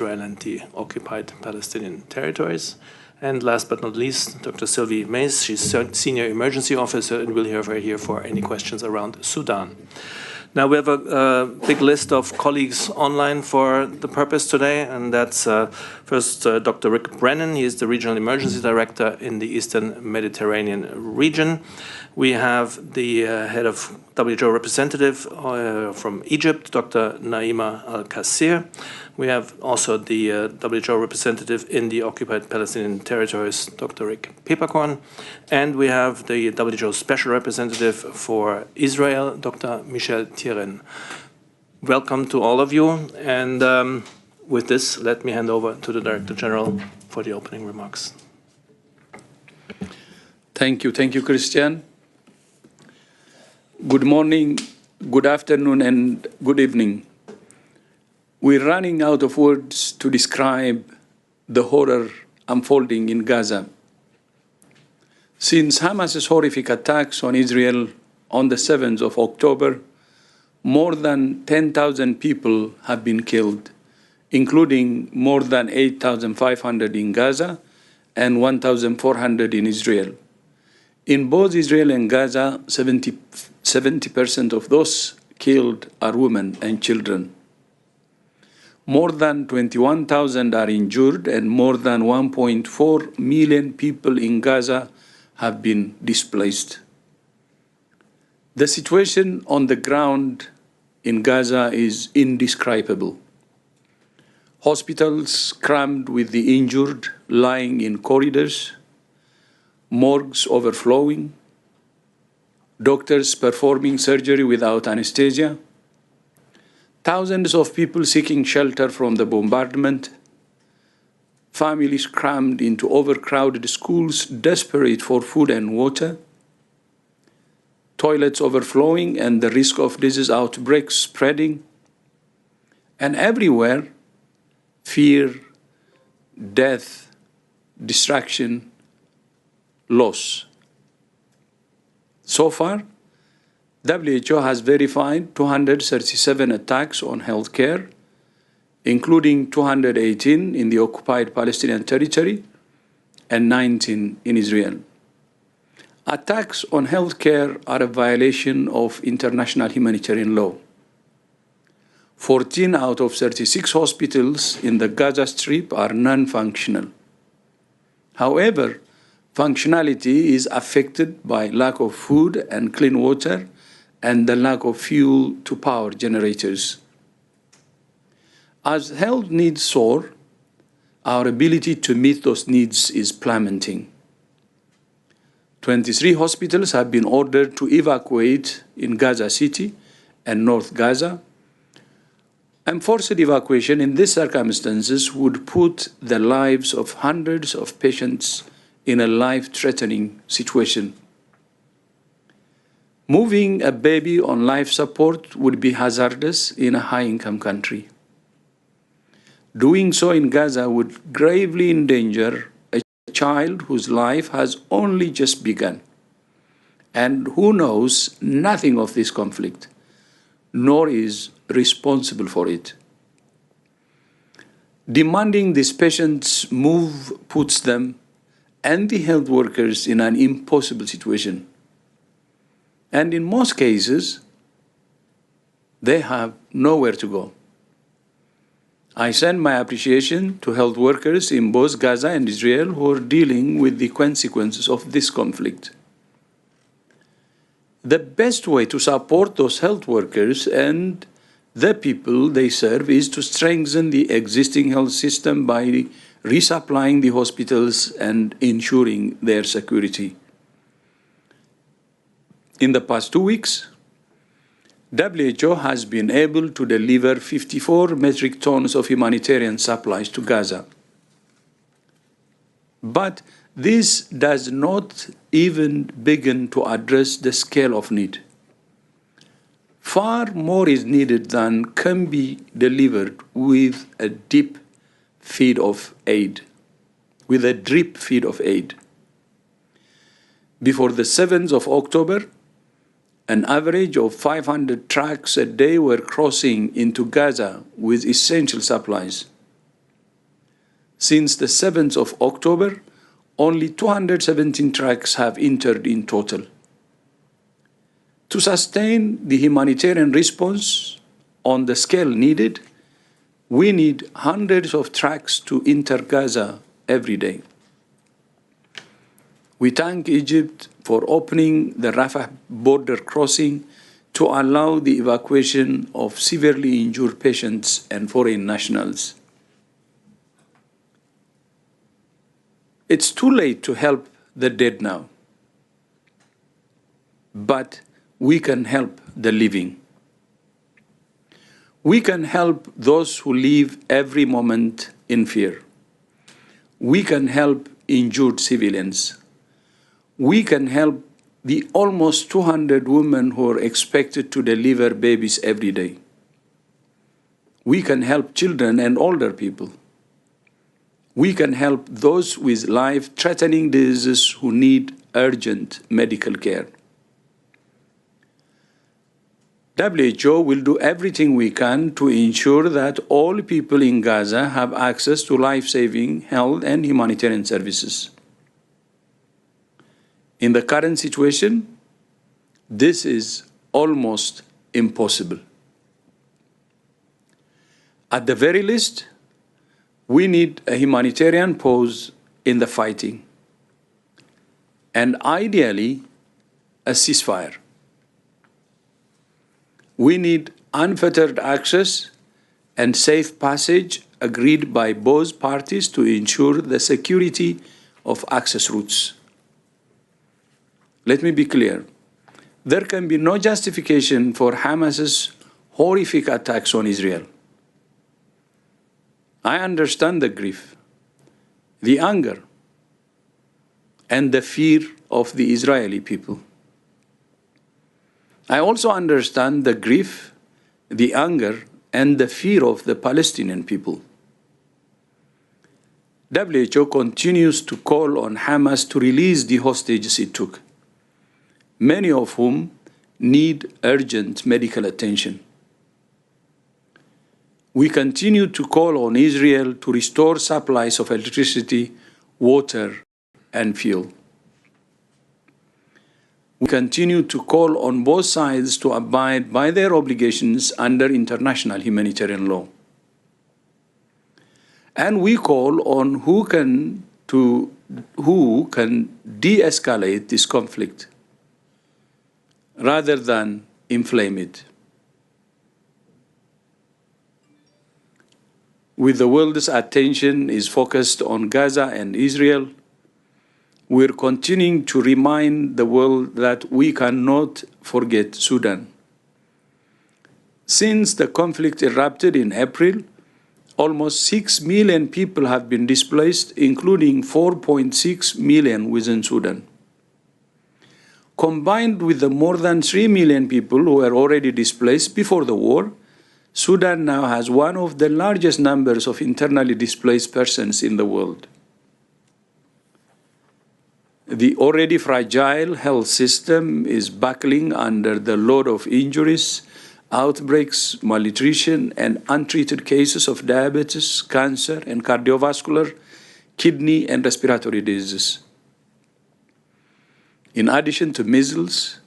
Israel and the occupied Palestinian territories. And last but not least, Dr. Sylvie Mays, she's Senior Emergency Officer, and we'll have her here for any questions around Sudan. Now, we have a big list of colleagues online for the purpose today, and that's first Dr. Rick Brennan. He is the Regional Emergency Director in the Eastern Mediterranean region. We have the head of WHO representative from Egypt, Dr. Naima Al-Kassir. We have also the WHO representative in the occupied Palestinian territories, Dr. Rick Peppercorn. And we have the WHO special representative for Israel, Dr. Michel Thieren. Welcome to all of you. And with this, let me hand over to the Director General for the opening remarks. Thank you, Christian. Good morning, good afternoon, and good evening. We're running out of words to describe the horror unfolding in Gaza. Since Hamas's horrific attacks on Israel on the 7th of October, more than 10,000 people have been killed, including more than 8,500 in Gaza and 1,400 in Israel. In both Israel and Gaza, 70% of those killed are women and children. More than 21,000 are injured, and more than 1.4 million people in Gaza have been displaced. The situation on the ground in Gaza is indescribable. Hospitals crammed with the injured lying in corridors, morgues overflowing, doctors performing surgery without anesthesia, thousands of people seeking shelter from the bombardment, families crammed into overcrowded schools, desperate for food and water, toilets overflowing and the risk of disease outbreaks spreading, and everywhere, fear, death, destruction, loss. So far, WHO has verified 237 attacks on healthcare, including 218 in the occupied Palestinian territory and 19 in Israel. Attacks on healthcare are a violation of international humanitarian law. 14 out of 36 hospitals in the Gaza Strip are non-functional. However, functionality is affected by lack of food and clean water and the lack of fuel to power generators. As health needs soar, our ability to meet those needs is plummeting. 23 hospitals have been ordered to evacuate in Gaza City and North Gaza. Enforced evacuation in these circumstances would put the lives of hundreds of patients in a life-threatening situation. Moving a baby on life support would be hazardous in a high-income country. Doing so in Gaza would gravely endanger a child whose life has only just begun and who knows nothing of this conflict, nor is responsible for it. Demanding these patients move puts them and the health workers in an impossible situation. And in most cases, they have nowhere to go. I send my appreciation to health workers in both Gaza and Israel who are dealing with the consequences of this conflict. The best way to support those health workers and the people they serve is to strengthen the existing health system by resupplying the hospitals and ensuring their security. In the past 2 weeks, WHO has been able to deliver 54 metric tons of humanitarian supplies to Gaza. But this does not even begin to address the scale of need. Far more is needed than can be delivered with a drip feed of aid. Before the 7th of October, an average of 500 trucks a day were crossing into Gaza with essential supplies. Since the 7th of October, only 217 trucks have entered in total. To sustain the humanitarian response on the scale needed, we need hundreds of trucks to enter Gaza every day. We thank Egypt for opening the Rafah border crossing to allow the evacuation of severely injured patients and foreign nationals. It's too late to help the dead now, but we can help the living. We can help those who live every moment in fear. We can help injured civilians. We can help the almost 200 women who are expected to deliver babies every day. We can help children and older people. We can help those with life-threatening diseases who need urgent medical care. WHO will do everything we can to ensure that all people in Gaza have access to life-saving health and humanitarian services. In the current situation, this is almost impossible. At the very least, we need a humanitarian pause in the fighting, and ideally, a ceasefire. We need unfettered access and safe passage agreed by both parties to ensure the security of access routes. Let me be clear. There can be no justification for Hamas's horrific attacks on Israel. I understand the grief, the anger, and the fear of the Israeli people. I also understand the grief, the anger, and the fear of the Palestinian people. WHO continues to call on Hamas to release the hostages it took, many of whom need urgent medical attention. We continue to call on Israel to restore supplies of electricity, water, and fuel. We continue to call on both sides to abide by their obligations under international humanitarian law. And we call on who can de-escalate this conflict rather than inflame it. With the world's attention is focused on Gaza and Israel, we're continuing to remind the world that we cannot forget Sudan. Since the conflict erupted in April, almost 6 million people have been displaced, including 4.6 million within Sudan. Combined with the more than 3 million people who were already displaced before the war, Sudan now has one of the largest numbers of internally displaced persons in the world. The already fragile health system is buckling under the load of injuries, outbreaks, malnutrition, and untreated cases of diabetes, cancer, and cardiovascular, kidney, and respiratory diseases. In addition to measles,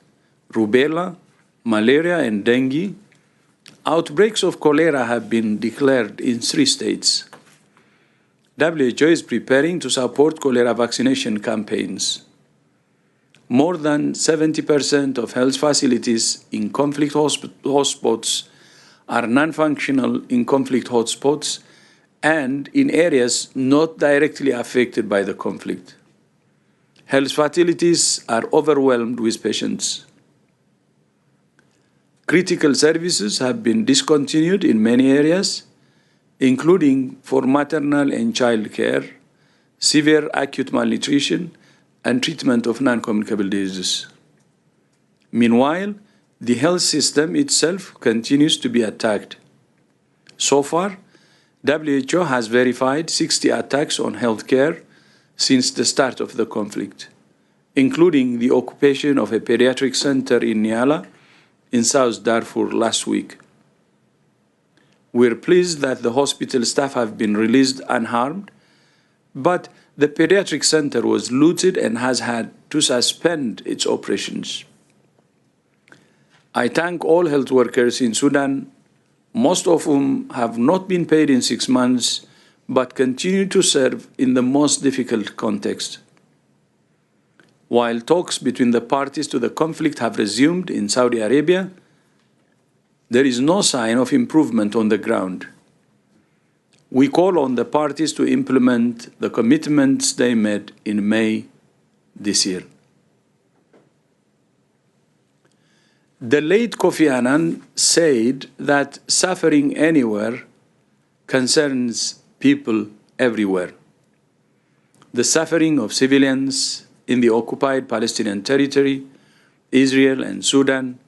rubella, malaria, and dengue, outbreaks of cholera have been declared in 3 states. WHO is preparing to support cholera vaccination campaigns. More than 70% of health facilities in conflict hotspots are non-functional in conflict hotspots and in areas not directly affected by the conflict. Health facilities are overwhelmed with patients. Critical services have been discontinued in many areas, including for maternal and child care, severe acute malnutrition, and treatment of non-communicable diseases. Meanwhile, the health system itself continues to be attacked. So far, WHO has verified 60 attacks on healthcare since the start of the conflict, including the occupation of a pediatric center in Niala in South Darfur last week. We're pleased that the hospital staff have been released unharmed, But the pediatric center was looted and has had to suspend its operations. I thank all health workers in Sudan, most of whom have not been paid in 6 months, but continue to serve in the most difficult context. While talks between the parties to the conflict have resumed in Saudi Arabia, there is no sign of improvement on the ground. We call on the parties to implement the commitments they made in May this year. The late Kofi Annan said that suffering anywhere concerns people everywhere. The suffering of civilians in the occupied Palestinian territory, Israel and Sudan,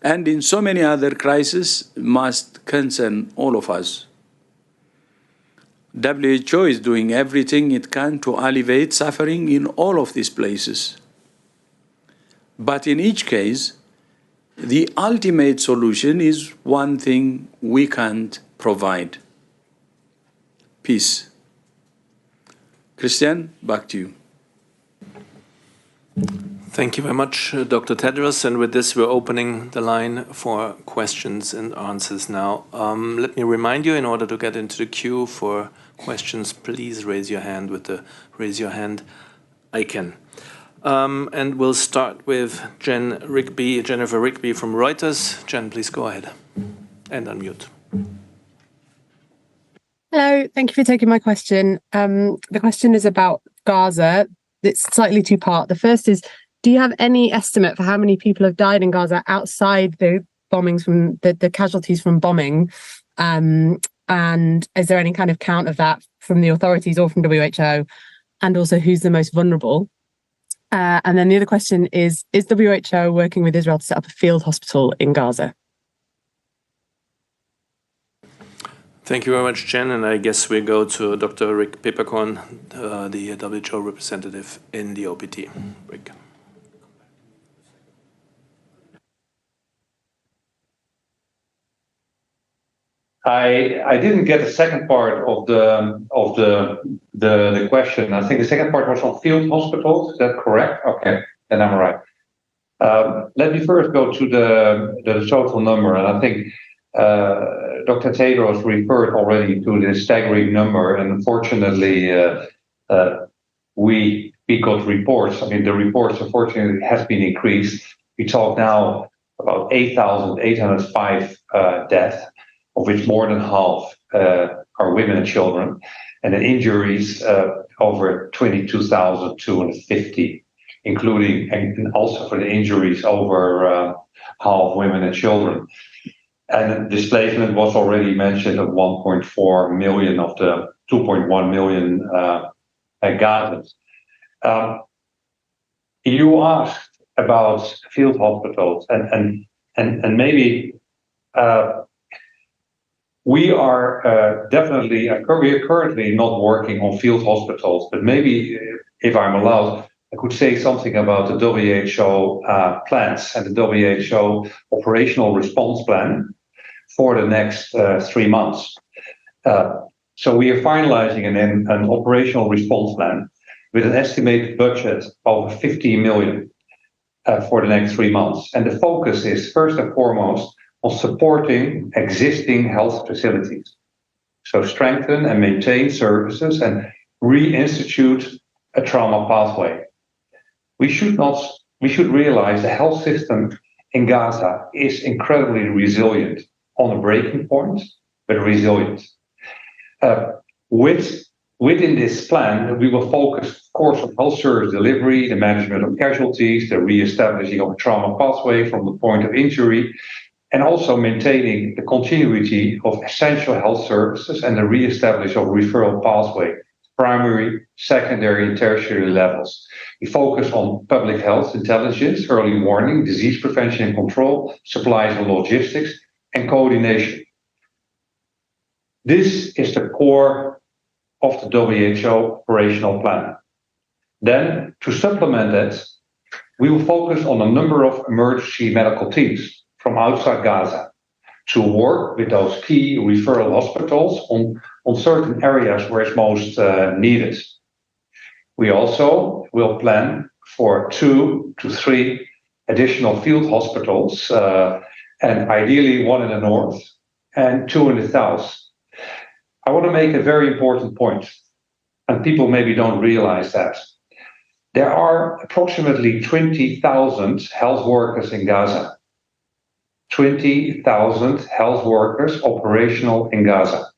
and in so many other crises must concern all of us. WHO is doing everything it can to alleviate suffering in all of these places. But in each case, the ultimate solution is one thing we can't provide: peace. Christian, back to you. Thank you very much, Dr. Tedros. And with this, we're opening the line for questions and answers now. Let me remind you, in order to get into the queue for questions, please raise your hand with the raise your hand icon. And we'll start with Jennifer Rigby from Reuters. Jen, please go ahead and unmute. Hello, thank you for taking my question. The question is about Gaza. It's slightly two-part. The first is, do you have any estimate for how many people have died in Gaza outside the bombings from the casualties from bombing? And is there any kind of count of that from the authorities or from WHO? And also, who's the most vulnerable? And then the other question is WHO working with Israel to set up a field hospital in Gaza? Thank you very much, Jen. And I guess we go to Dr. Rick Peppercorn, the WHO representative in the OPT. Rick. I didn't get the second part of the question. I think the second part was on field hospitals. Is that correct? Okay, then I'm right. Let me first go to the total number, and I think Dr. Tedros referred already to this staggering number, and unfortunately, we got reports. I mean, the reports unfortunately has been increased. We talk now about 8,805 deaths, of which more than half are women and children, and the injuries over 22,250, including and also for the injuries over half women and children. And displacement was already mentioned of 1.4 million of the 2.1 million Gazans. You asked about field hospitals, and maybe we are definitely we are currently not working on field hospitals, but maybe if I'm allowed, I could say something about the WHO plans and the WHO operational response plan for the next 3 months. So we are finalizing an operational response plan with an estimated budget of 50 million for the next 3 months. And the focus is first and foremost on supporting existing health facilities. So strengthen and maintain services and reinstitute a trauma pathway. We should realize the health system in Gaza is incredibly resilient, on a breaking point, but resilient. Within this plan, we will focus, of course, on health service delivery, the management of casualties, the re-establishing of a trauma pathway from the point of injury, and also maintaining the continuity of essential health services and the re-establish of referral pathway, primary, secondary, and tertiary levels. We focus on public health intelligence, early warning, disease prevention and control, supplies and logistics, and coordination. This is the core of the WHO operational plan. Then, to supplement that, we will focus on a number of emergency medical teams from outside Gaza to work with those key referral hospitals on certain areas where it's most needed. We also will plan for 2 to 3 additional field hospitals, and ideally 1 in the north and 2 in the south. I want to make a very important point, and people maybe don't realize that. There are approximately 20,000 health workers in Gaza. 20,000 health workers operational in Gaza.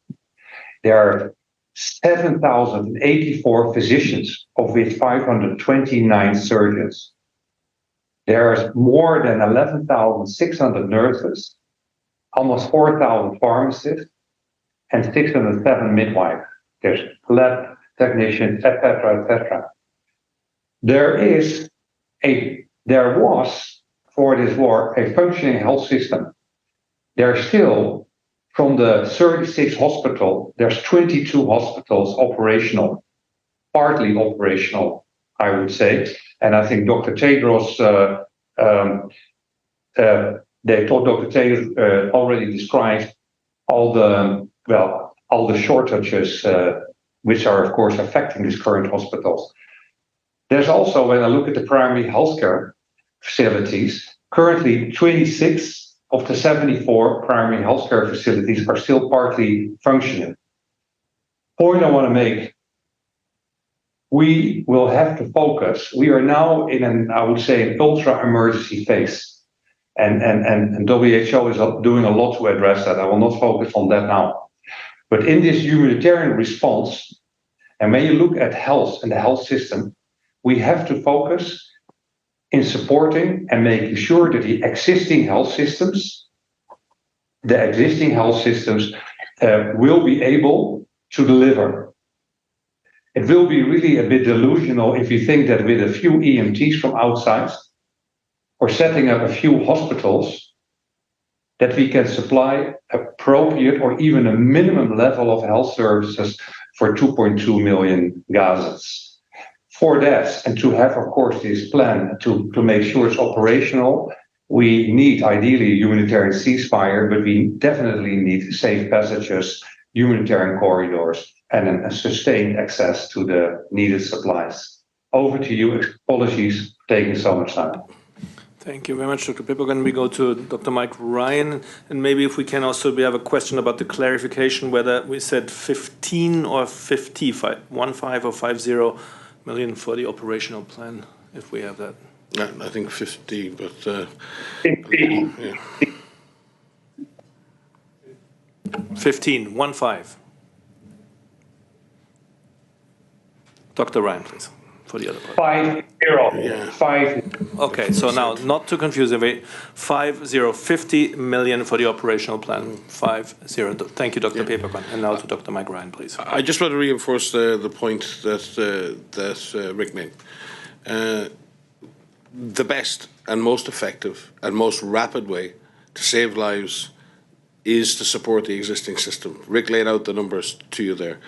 There are 7,084 physicians, of which 529 surgeons. There are more than 11,600 nurses, almost 4,000 pharmacists, and 607 midwives. There's lab technicians, etc., etc. There was, for this war, a functioning health system. There are still, from the 36 hospitals, there's 22 hospitals operational, partly operational, I would say. And I think Dr. Tedros, Dr. Tedros already described all the shortages, which are of course affecting these current hospitals. There's also, when I look at the primary healthcare facilities, currently 26 of the 74 primary healthcare facilities are still partly functioning. Point I want to make, we will have to focus. We are now in an ultra emergency phase. And WHO is doing a lot to address that. I will not focus on that now. But in this humanitarian response, and when you look at health and the health system, we have to focus in supporting and making sure that the existing health systems will be able to deliver. It will be really a bit delusional if you think that with a few EMTs from outside or setting up a few hospitals that we can supply appropriate or even a minimum level of health services for 2.2 million Gazans. For that, and to have, of course, this plan to make sure it's operational, we need ideally a humanitarian ceasefire, but we definitely need safe passages, humanitarian corridors, and a sustained access to the needed supplies. Over to you. Apologies for taking so much time. Thank you very much, Dr. Pippergen. We go to Dr. Mike Ryan, and maybe if we can also, we have a question about the clarification, whether we said 15 or 50, 15 or 50 million for the operational plan, if we have that. I think 50, but 15. Yeah. 15, 15. Dr. Ryan, please, for the other part. 50. Yeah. 5. Okay, so now, not to confuse everybody, 50 million for the operational plan. 50. Thank you, Dr. Pippergen. And now to Dr. Mike Ryan, please. I just want to reinforce the point that Rick made. The best and most effective and most rapid way to save lives is to support the existing system. Rick laid out the numbers to you there.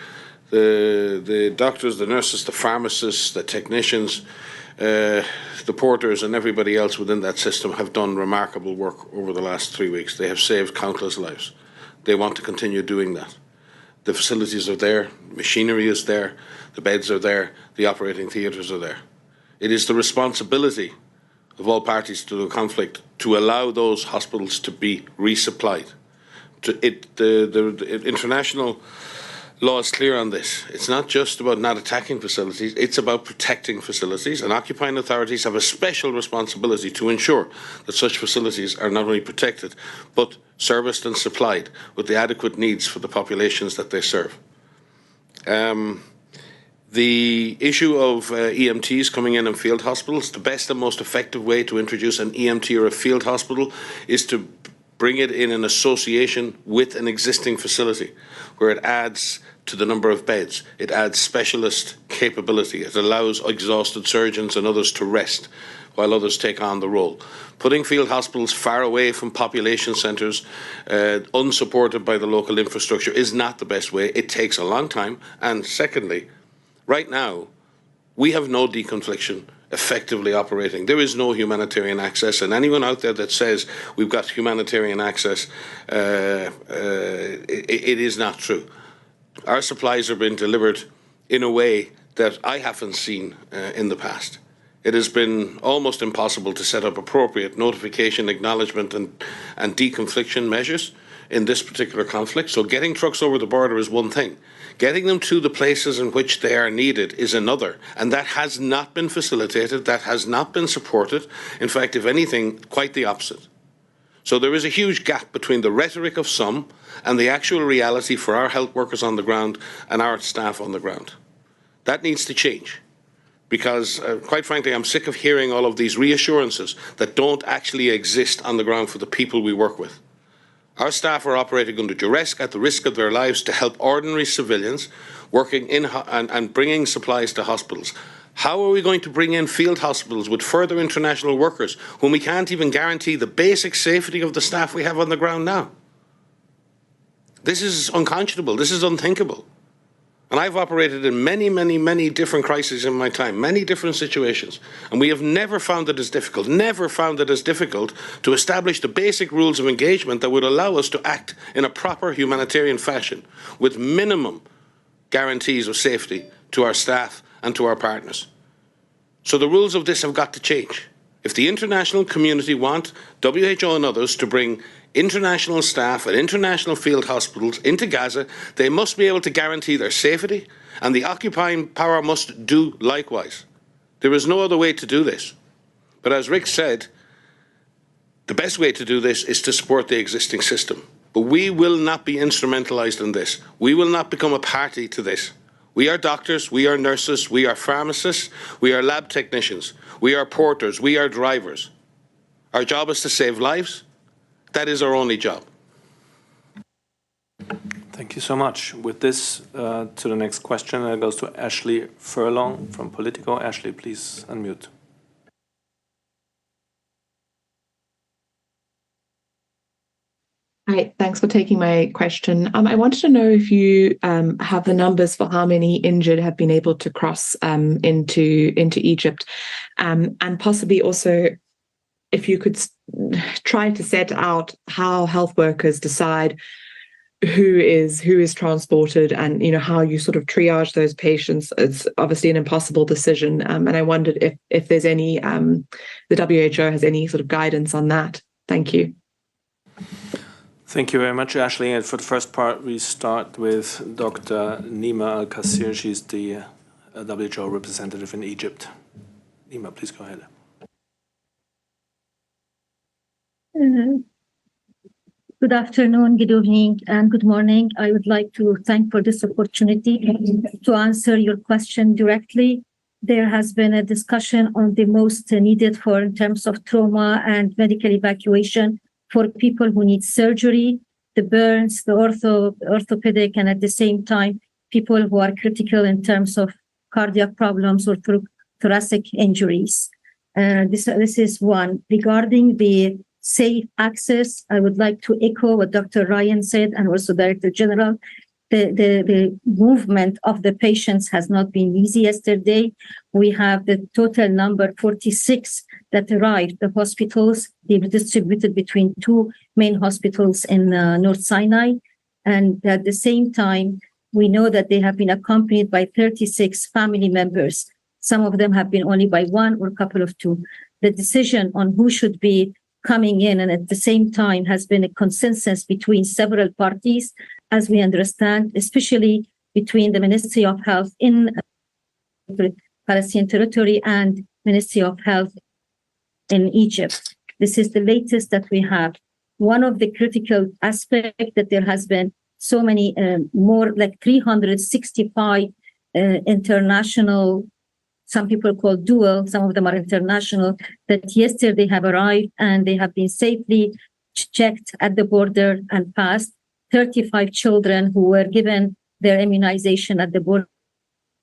The doctors, the nurses, the pharmacists, the technicians, the porters and everybody else within that system have done remarkable work over the last 3 weeks. They have saved countless lives. They want to continue doing that. The facilities are there, machinery is there, the beds are there, the operating theatres are there. It is the responsibility of all parties to the conflict to allow those hospitals to be resupplied. The international law is clear on this. It's not just about not attacking facilities, it's about protecting facilities, and occupying authorities have a special responsibility to ensure that such facilities are not only protected, but serviced and supplied with the adequate needs for the populations that they serve. The issue of EMTs coming in field hospitals, the best and most effective way to introduce an EMT or a field hospital is to bring it in an association with an existing facility where it adds to the number of beds, it adds specialist capability, it allows exhausted surgeons and others to rest while others take on the role. Putting field hospitals far away from population centres, unsupported by the local infrastructure, is not the best way. It takes a long time. And secondly, right now, we have no deconfliction effectively operating. There is no humanitarian access, and anyone out there that says we've got humanitarian access, it is not true. Our supplies are being delivered in a way that I haven't seen in the past. It has been almost impossible to set up appropriate notification, acknowledgement and deconfliction measures in this particular conflict. So getting trucks over the border is one thing. Getting them to the places in which they are needed is another. And that has not been facilitated, that has not been supported. In fact, if anything, quite the opposite. So there is a huge gap between the rhetoric of some and the actual reality for our health workers on the ground and our staff on the ground. That needs to change. Because, quite frankly, I'm sick of hearing all of these reassurances that don't actually exist on the ground for the people we work with. Our staff are operating under duress at the risk of their lives to help ordinary civilians working in and bringing supplies to hospitals. How are we going to bring in field hospitals with further international workers whom we can't even guarantee the basic safety of the staff we have on the ground now? This is unconscionable. This is unthinkable. And I've operated in many different crises in my time, many different situations. And we have never found it as difficult to establish the basic rules of engagement that would allow us to act in a proper humanitarian fashion with minimum guarantees of safety to our staff and to our partners. So the rules of this have got to change. If the international community want WHO and others to bring international staff and international field hospitals into Gaza, they must be able to guarantee their safety, and the occupying power must do likewise. There is no other way to do this. But as Rick said, the best way to do this is to support the existing system. But we will not be instrumentalized in this. We will not become a party to this. We are doctors, we are nurses, we are pharmacists, we are lab technicians, we are porters, we are drivers. Our job is to save lives. That is our only job. Thank you so much. With this, to the next question, it goes to Ashley Furlong from Politico. Ashley, please unmute. Hi, thanks for taking my question. I wanted to know if you have the numbers for how many injured have been able to cross into Egypt, and possibly also if you could try to set out how health workers decide who is transported, and how you sort of triage those patients. It's obviously an impossible decision, and I wondered if there's any the WHO has any sort of guidance on that. Thank you. Thank you very much, Ashley. And for the first part, we start with Dr. Nima Al-Kassir. She's the WHO representative in Egypt. Nima, please go ahead. Good afternoon, good evening, and good morning. I would like to thank for this opportunity to answer your question directly. There has been a discussion on the most needed for in terms of trauma and medical evacuation for people who need surgery, the burns, the orthopedic, and at the same time, people who are critical in terms of cardiac problems or thoracic injuries. This is one. Regarding the safe access, I would like to echo what Dr. Ryan said, and also Director General. The movement of the patients has not been easy yesterday. We have the total number 46 that arrived. The hospitals, they were distributed between two main hospitals in North Sinai. And at the same time, we know that they have been accompanied by 36 family members. Some of them have been only by one or a couple of two. The decision on who should be coming in and at the same time has been a consensus between several parties, as we understand, especially between the Ministry of Health in Palestinian territory and Ministry of Health in Egypt. This is the latest that we have. One of the critical aspects that there has been so many, more like 365 international, some people call dual, some of them are international, that yesterday have arrived and they have been safely checked at the border and passed. 35 children who were given their immunization at the border,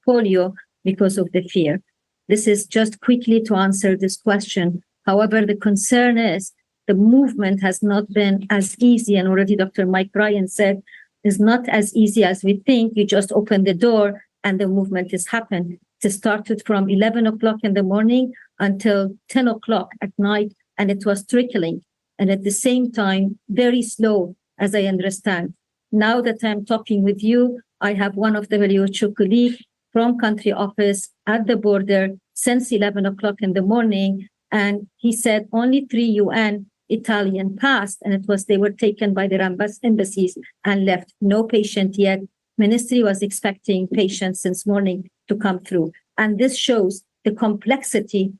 polio, because of the fear. This is just quickly to answer this question. However, the concern is the movement has not been as easy, and already Dr. Mike Ryan said, is not as easy as we think. You just open the door and the movement has happened. It started from 11 o'clock in the morning until 10 o'clock at night, and it was trickling. And at the same time, very slow, as I understand. Now that I'm talking with you, I have one of the WHO colleagues from country office at the border since 11 o'clock in the morning. And he said only 3 UN Italian passed, and they were taken by their embassies and left. No patient yet. Ministry was expecting patients since morning to come through. And this shows the complexity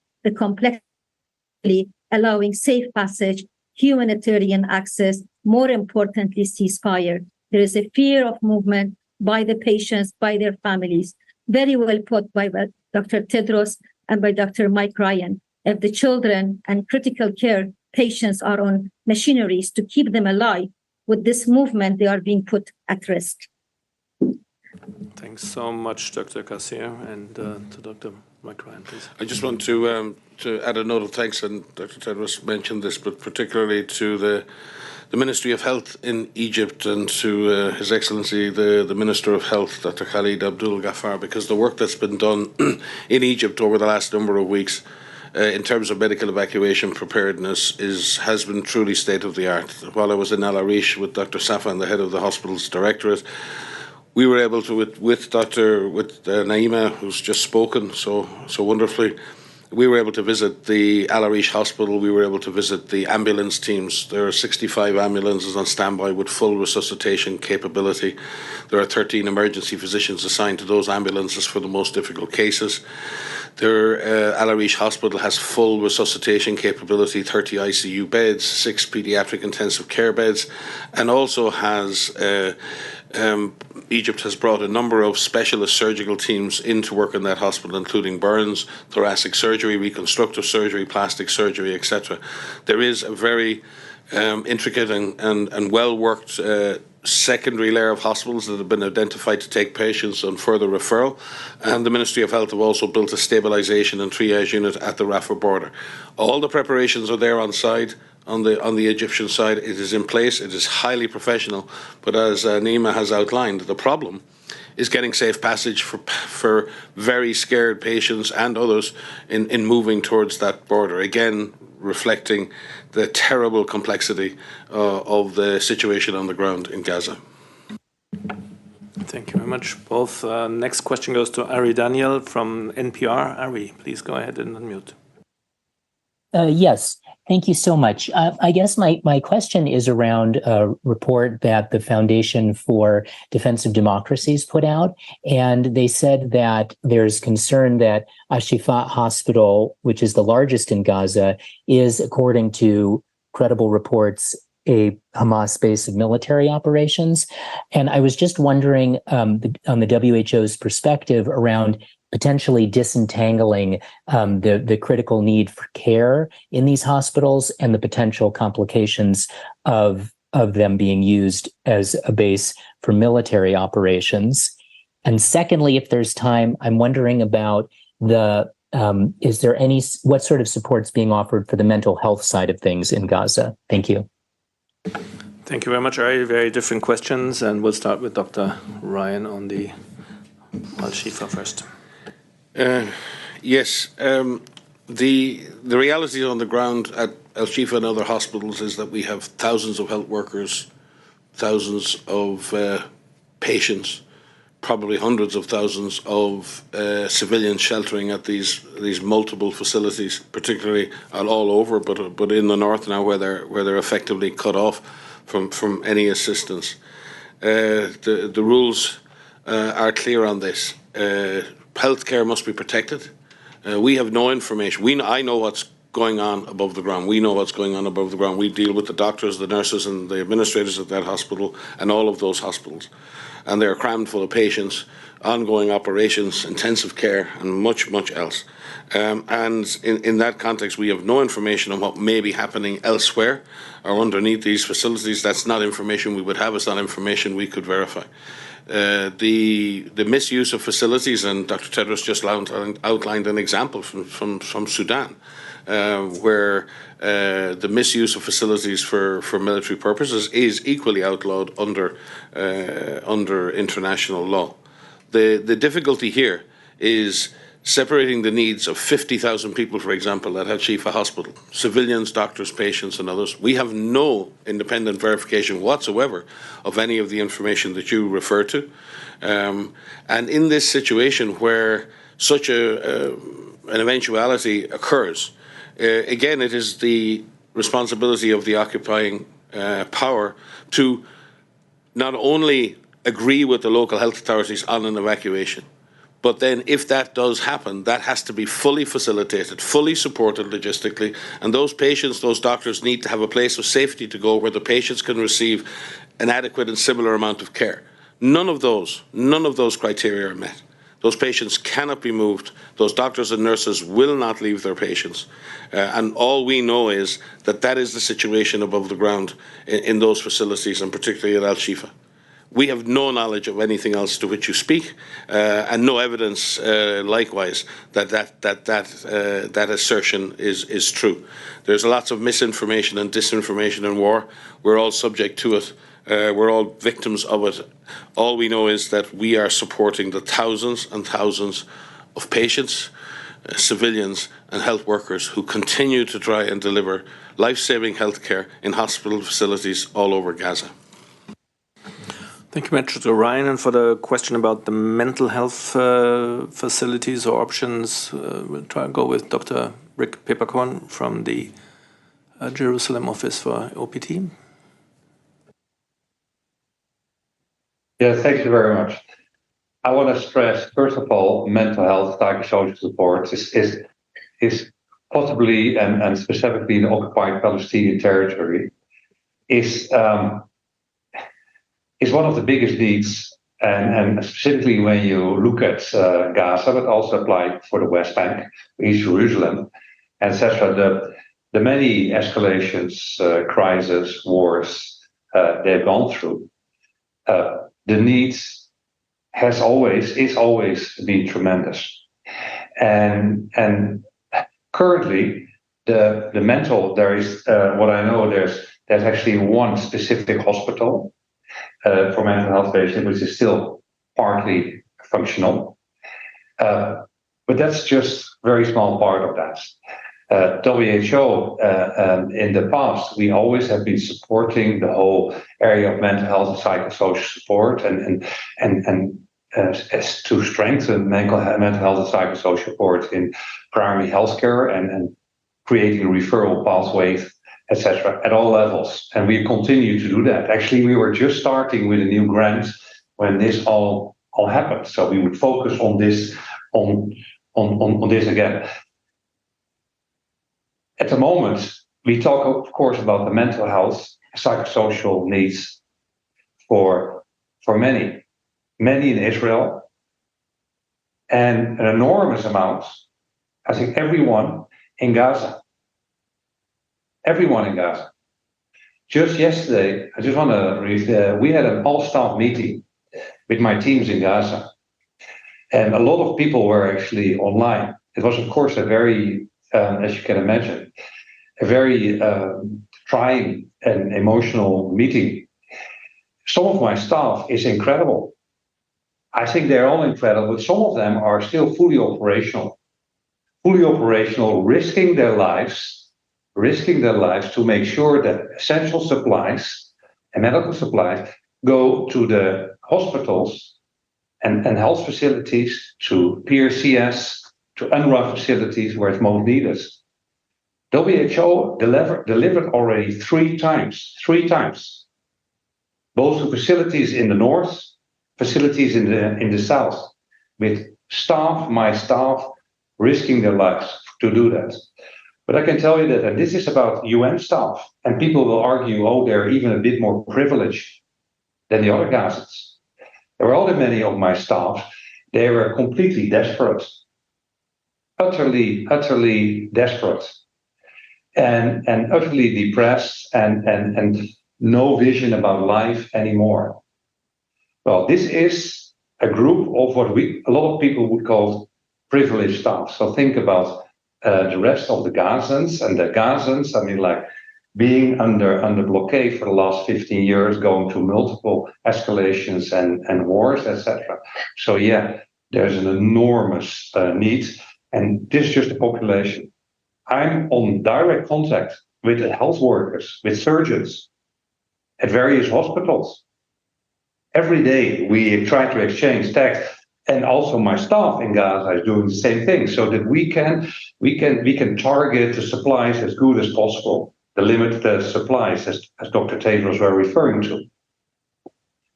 allowing safe passage, humanitarian access, more importantly, ceasefire. There is a fear of movement by the patients, by their families. Very well put by Dr. Tedros and by Dr. Mike Ryan. If the children and critical care patients are on machineries to keep them alive, with this movement, they are being put at risk. Thanks so much, Dr. Kassir, and to Dr. Mike Ryan, please. I just want to add a note of thanks, and Dr. Tedros mentioned this, but particularly to the Ministry of Health in Egypt and to His Excellency the Minister of Health, Dr. Khalid Abdul Ghaffar, because the work that's been done in Egypt over the last number of weeks in terms of medical evacuation preparedness has been truly state-of-the-art. While I was in Al Arish with Dr. Safan, the head of the hospital's directorate, we were able to, with Naima, who's just spoken so wonderfully, we were able to visit the Al Arish Hospital. We were able to visit the ambulance teams. There are 65 ambulances on standby with full resuscitation capability. There are 13 emergency physicians assigned to those ambulances for the most difficult cases. Al Arish Hospital has full resuscitation capability, 30 ICU beds, 6 paediatric intensive care beds, and also has Egypt has brought a number of specialist surgical teams in to work in that hospital, including burns, thoracic surgery, reconstructive surgery, plastic surgery, etc. There is a very intricate and well-worked secondary layer of hospitals that have been identified to take patients on further referral, and the Ministry of Health have also built a stabilisation and triage unit at the Rafah border. All the preparations are there on site. On the Egyptian side, it is in place. It is highly professional, but as Nima has outlined, the problem is getting safe passage for very scared patients and others in moving towards that border. Again, reflecting the terrible complexity of the situation on the ground in Gaza. Thank you very much, both. Next question goes to Ari Daniel from NPR. Ari, please go ahead and unmute. Yes, thank you so much. I guess my question is around a report that the Foundation for Defense of Democracies put out, and they said that there's concern that Al-Shifa Hospital, which is the largest in Gaza, is, according to credible reports, a Hamas base of military operations. And I was just wondering on the WHO's perspective around potentially disentangling the critical need for care in these hospitals and the potential complications of them being used as a base for military operations. And secondly, if there's time, I'm wondering about what sort of support's being offered for the mental health side of things in Gaza? Thank you. Thank you very much, Ari. Very different questions, and we'll start with Dr. Ryan on the Al-Shifa first. Yes, the reality on the ground at Al-Shifa and other hospitals is that we have thousands of health workers, thousands of patients, probably hundreds of thousands of civilians sheltering at these multiple facilities, particularly all over, but in the north now where they're effectively cut off from any assistance. The rules are clear on this. Healthcare must be protected. We have no information. I know what's going on above the ground. We know what's going on above the ground. We deal with the doctors, the nurses, and the administrators at that hospital and all of those hospitals. And they're crammed full of patients, ongoing operations, intensive care, and much, much else. And in that context, we have no information on what may be happening elsewhere or underneath these facilities. That's not information we would have. It's not information we could verify. The misuse of facilities, and Dr. Tedros just outlined an example from Sudan, where the misuse of facilities for military purposes is equally outlawed under international law. The difficulty here is separating the needs of 50,000 people, for example, at Al Shifa Hospital, civilians, doctors, patients, and others. We have no independent verification whatsoever of any of the information that you refer to. And in this situation where such an eventuality occurs, again, it is the responsibility of the occupying power to not only agree with the local health authorities on an evacuation, but then if that does happen, that has to be fully facilitated, fully supported logistically, and those patients, those doctors need to have a place of safety to go where the patients can receive an adequate and similar amount of care. None of those criteria are met. Those patients cannot be moved. Those doctors and nurses will not leave their patients. And all we know is that that is the situation above the ground in those facilities, and particularly at Al Shifa. We have no knowledge of anything else to which you speak, and no evidence, likewise, that assertion is true. There's lots of misinformation and disinformation in war. We're all subject to it. We're all victims of it. All we know is that we are supporting the thousands and thousands of patients, civilians, and health workers who continue to try and deliver life-saving health care in hospital facilities all over Gaza. Thank you, Dr. Ryan. And for the question about the mental health facilities or options, we'll try and go with Dr. Rick Peppercorn from the Jerusalem office for OPT. Yeah, thank you very much. I want to stress, first of all, mental health, psychosocial support is possibly, and specifically in the occupied Palestinian territory, is one of the biggest needs, and specifically when you look at Gaza, but also apply for the West Bank, East Jerusalem, etc. The many escalations, crises, wars they've gone through, the needs is always been tremendous, and currently the mental, there is what I know, there's actually one specific hospital for mental health patients, which is still partly functional. But that's just a very small part of that. WHO, in the past, we always have been supporting the whole area of mental health and psychosocial support, and as to strengthen mental health and psychosocial support in primary healthcare and creating referral pathways, etc., at all levels. And we continue to do that. Actually, we were just starting with a new grant when this all happened. So we would focus on this on this again. At the moment, we talk, of course, about the mental health, psychosocial needs for many in Israel, and an enormous amount, I think, everyone in Gaza. Everyone in Gaza. Just yesterday, I just want to read, we had an all-staff meeting with my teams in Gaza, and a lot of people were actually online. It was, of course, a very, as you can imagine, a very trying and emotional meeting. Some of my staff is incredible. I think they're all incredible, but some of them are still fully operational, risking their lives to make sure that essential supplies and medical supplies go to the hospitals and health facilities, to PRCS, to UNRWA facilities where it's most needed. WHO delivered already three times, both to facilities in the north, facilities in the south, with my staff risking their lives to do that. But I can tell you that, and this is about UN staff, and people will argue, oh, they're even a bit more privileged than the other Gazans. There were other many of my staff, they were completely desperate, utterly desperate, and utterly depressed, and no vision about life anymore. Well, this is a group of what a lot of people would call privileged staff. So think about the rest of the Gazans, and the Gazans, I mean, like being under blockade for the last 15 years, going through multiple escalations and wars, etc. So yeah, There's an enormous need, and this is just the population. I'm on direct contact with the health workers, with surgeons at various hospitals. Every day we try to exchange texts, and also my staff in Gaza is doing the same thing, so that we can target the supplies as good as possible, the limited supplies as Dr. Tedros were referring to,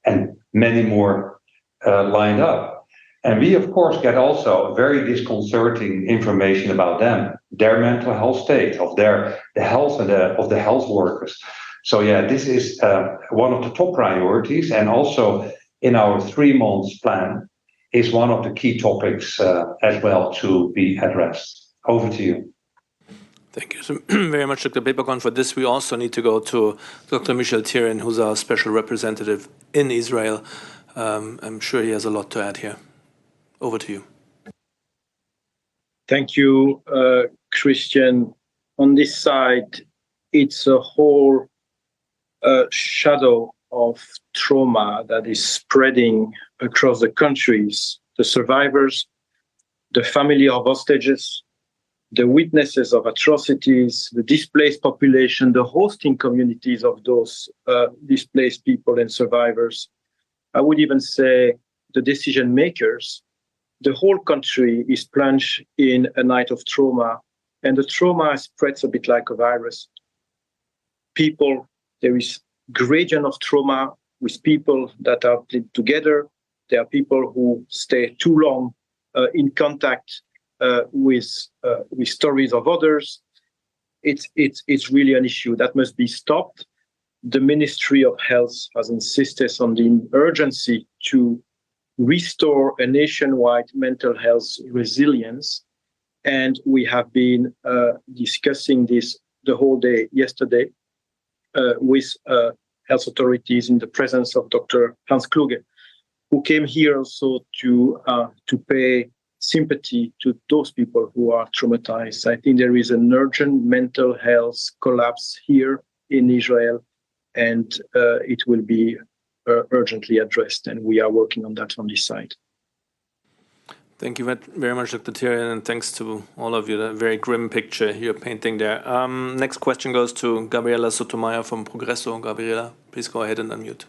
and many more lined up. And we, of course, get also very disconcerting information about them, their mental health state, of the health of the health workers. So yeah, this is one of the top priorities, and also in our 3 months plan is one of the key topics as well to be addressed. Over to you. Thank you so very much, Dr. Peperkorn. For this, we also need to go to Dr. Michel Thieren, who's our special representative in Israel. I'm sure he has a lot to add here. Over to you. Thank you, Christian. On this side, it's a whole shadow of trauma that is spreading across the countries. The survivors, the family of hostages, the witnesses of atrocities, the displaced population, the hosting communities of those displaced people and survivors. I would even say the decision makers. The whole country is plunged in a night of trauma, and the trauma spreads a bit like a virus. People, there is gradient of trauma with people that are linked together. There are people who stay too long in contact with stories of others. It's really an issue that must be stopped. The Ministry of Health has insisted on the urgency to restore a nationwide mental health resilience. And we have been discussing this the whole day yesterday with health authorities in the presence of Dr. Hans Kluge, who came here also to pay sympathy to those people who are traumatized. I think there is an urgent mental health collapse here in Israel, and it will be urgently addressed, and we are working on that on this side. Thank you very much, Dr. Thieren, and thanks to all of you. A very grim picture you're painting there. Next question goes to Gabriela Sotomayor from Progreso. Gabriela, please go ahead and unmute.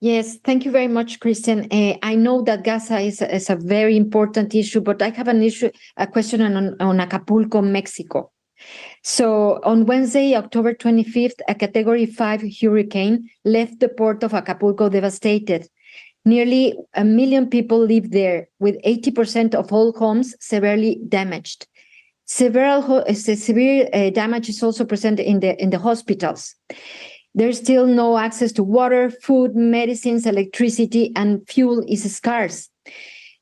Yes, thank you very much, Christian. I know that Gaza is a very important issue, but I have a question on Acapulco, Mexico. So on Wednesday, October 25th, a Category 5 hurricane left the port of Acapulco devastated. Nearly 1 million people live there, with 80% of all homes severely damaged. Severe damage is also present in the hospitals. There's still no access to water, food, medicines, electricity, and fuel is scarce.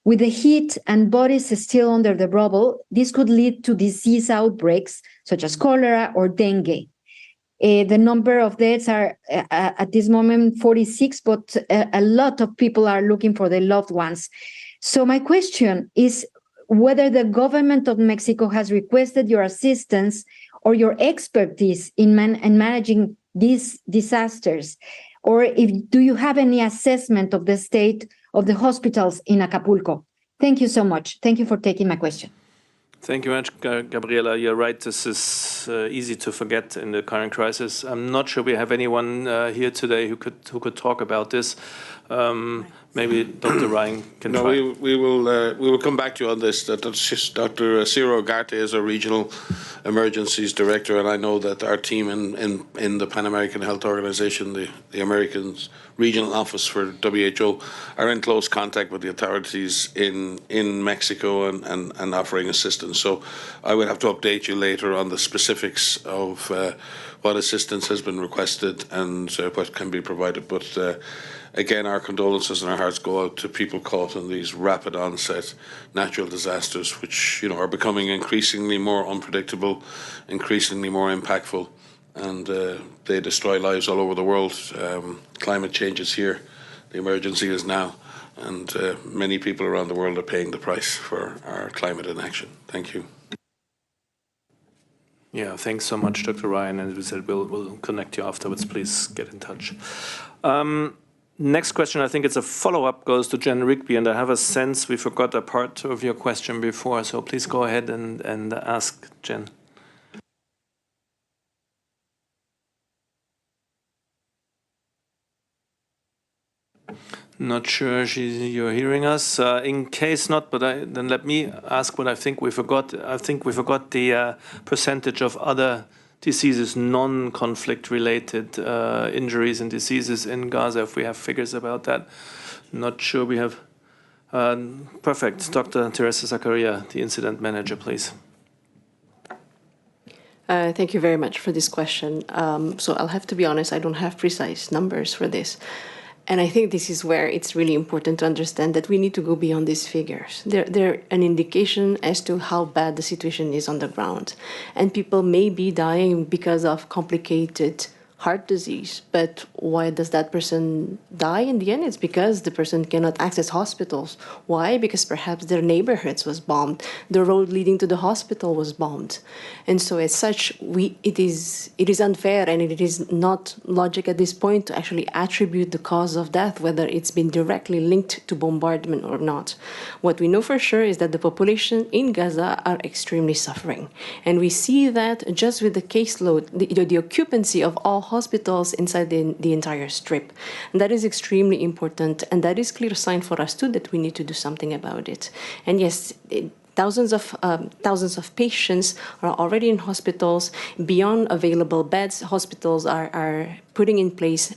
With the heat and bodies still under the rubble, this could lead to disease outbreaks such as cholera or dengue. The number of deaths are at this moment 46, but a lot of people are looking for their loved ones. So my question is whether the government of Mexico has requested your assistance or your expertise in managing these disasters, or do you have any assessment of the state of the hospitals in Acapulco? Thank you so much. Thank you for taking my question. Thank you very much, Gabriela. You're right. This is easy to forget in the current crisis. I'm not sure we have anyone here today who could talk about this. Maybe Dr. Ryan can try. No, we will come back to you on this. Dr. Ciro Ugarte is a regional emergencies director, and I know that our team in the Pan American Health Organization, the Americans regional office for WHO, are in close contact with the authorities in Mexico and offering assistance. So I will have to update you later on the specifics of what assistance has been requested and what can be provided. But again, our condolences and our hearts go out to people caught in these rapid onset natural disasters, which are becoming increasingly more unpredictable, increasingly more impactful, and they destroy lives all over the world. Climate change is here, the emergency is now, and many people around the world are paying the price for our climate inaction. Thank you. Yeah, thanks so much, Dr. Ryan. And as we said, we'll connect you afterwards. Please get in touch. next question, I think it's a follow-up, goes to Jen Rigby, and I have a sense we forgot a part of your question before, so please go ahead and ask Jen. Not sure you're hearing us. In case not, then let me ask what I think we forgot. I think we forgot the percentage of other diseases, non-conflict related injuries and diseases in Gaza, if we have figures about that. Not sure we have. Perfect. Dr. Teresa Zakaria, the incident manager, please. Thank you very much for this question. So I'll have to be honest, I don't have precise numbers for this. And I think this is where it's really important to understand that we need to go beyond these figures. They're an indication as to how bad the situation is on the ground. And people may be dying because of complicated heart disease, but why does that person die in the end? It's because the person cannot access hospitals. Why? Because perhaps their neighborhoods was bombed, the road leading to the hospital was bombed. And so as such, it is unfair and it is not logic at this point to actually attribute the cause of death, whether it's been directly linked to bombardment or not. What we know for sure is that the population in Gaza are extremely suffering. And we see that just with the caseload, the occupancy of all hospitals inside the entire strip. And that is extremely important. And that is a clear sign for us, too, that we need to do something about it. And yes, thousands of patients are already in hospitals. Beyond available beds, hospitals are putting in place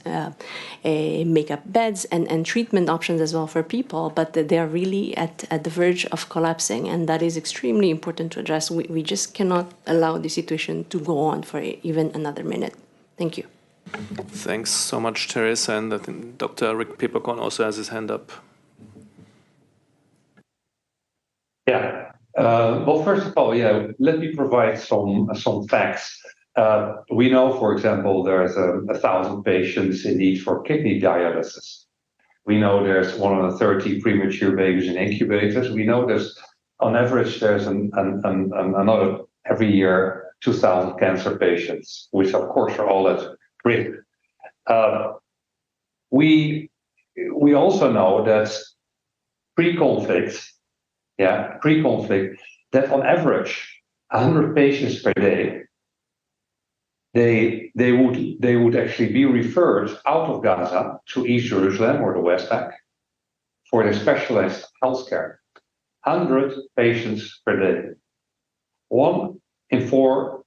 makeup beds and treatment options as well for people, but they are really at the verge of collapsing, and that is extremely important to address. We just cannot allow the situation to go on for even another minute. Thank you. Thanks so much, Teresa, and I think Dr. Rick Peppercorn also has his hand up. Yeah. Well, first of all, let me provide some facts. We know, for example, there's 1,000 patients in need for kidney dialysis. We know there's 130 premature babies in incubators. We know there's, on average, there's another every year 2,000 cancer patients, which of course are all at risk. We also know that pre-conflict, that on average 100 patients per day, they would actually be referred out of Gaza to East Jerusalem or the West Bank for their specialized healthcare. 100 patients per day. 1 in 4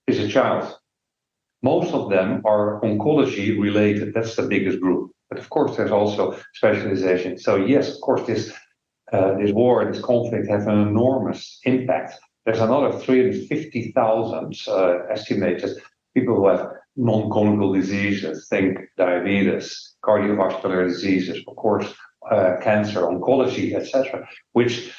is a child. Most of them are oncology related. That's the biggest group. But of course, there's also specialization. So yes, of course, this war, this conflict has an enormous impact. There's another 350,000 estimated people who have non-communicable diseases, think diabetes, cardiovascular diseases, of course, cancer, oncology, etc., which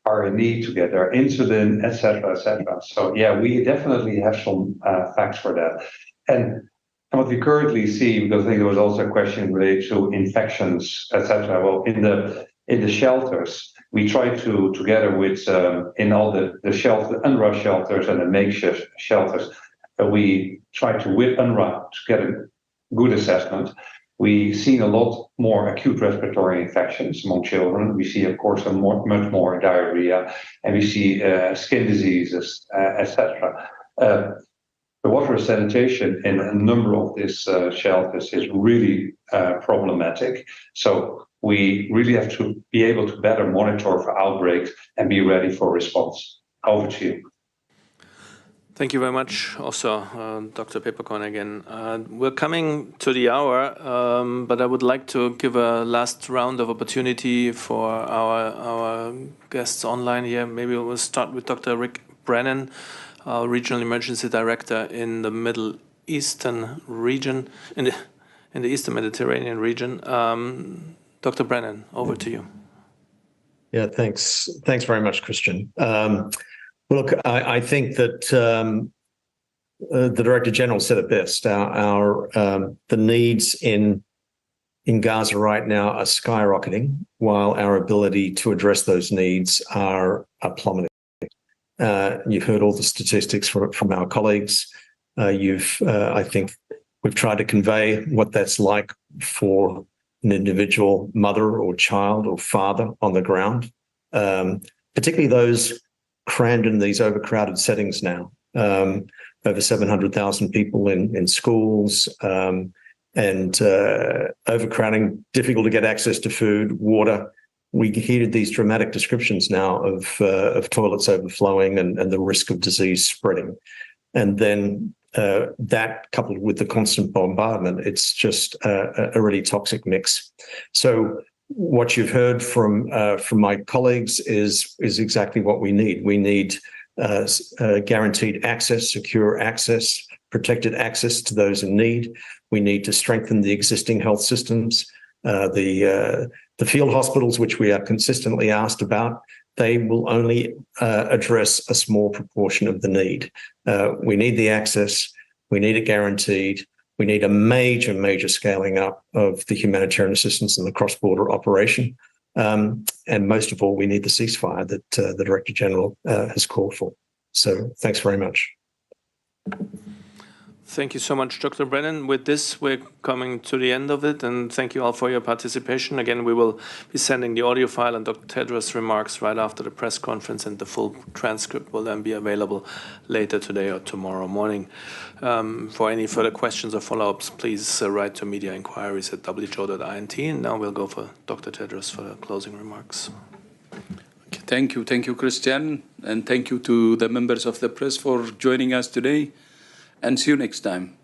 are in need to get their insulin, etc., etc. So yeah, we definitely have some facts for that. And what we currently see, because I think there was also a question related to infections, etc. Well, in the shelters, we try to, together with in all the shelters, the UNRWA shelters and the makeshift shelters, we try to with UNRWA to get a good assessment. We've seen a lot more acute respiratory infections among children. We see, of course, much more diarrhea, and we see skin diseases, etc. The water sanitation in a number of these shelters is really problematic. So we really have to be able to better monitor for outbreaks and be ready for response. Over to you. Thank you very much. Also, Dr. Peppercorn again. We're coming to the hour, but I would like to give a last round of opportunity for our guests online here. Maybe we'll start with Dr. Rick Brennan, Regional Emergency Director in the Middle Eastern region, in the Eastern Mediterranean region. Dr. Brennan, over to you. Yeah, thanks. Thanks very much, Christian. Look, I think that the Director General said it best. The needs in Gaza right now are skyrocketing, while our ability to address those needs are plummeting. You've heard all the statistics from our colleagues. You've, I think, We've tried to convey what that's like for an individual mother or child or father on the ground, particularly those crammed in these overcrowded settings now. Over 700,000 people in schools, and overcrowding, difficult to get access to food, water. We hear these dramatic descriptions now of toilets overflowing and the risk of disease spreading. And then that coupled with the constant bombardment, it's just a really toxic mix. So what you've heard from my colleagues is exactly what we need. We need guaranteed access, secure access, protected access to those in need. We need to strengthen the existing health systems. The field hospitals, which we are consistently asked about, they will only address a small proportion of the need. We need the access. We need it guaranteed. We need a major scaling up of the humanitarian assistance and the cross-border operation. And most of all, we need the ceasefire that the Director General has called for. So thanks very much. Thank you so much, Dr. Brennan. With this, we're coming to the end of it, and thank you all for your participation. Again, we will be sending the audio file and Dr. Tedros' remarks right after the press conference, and the full transcript will then be available later today or tomorrow morning. For any further questions or follow-ups, please write to mediainquiries@who.int. And now we'll go for Dr. Tedros for the closing remarks. Thank you, Christian, and thank you to the members of the press for joining us today. And see you next time.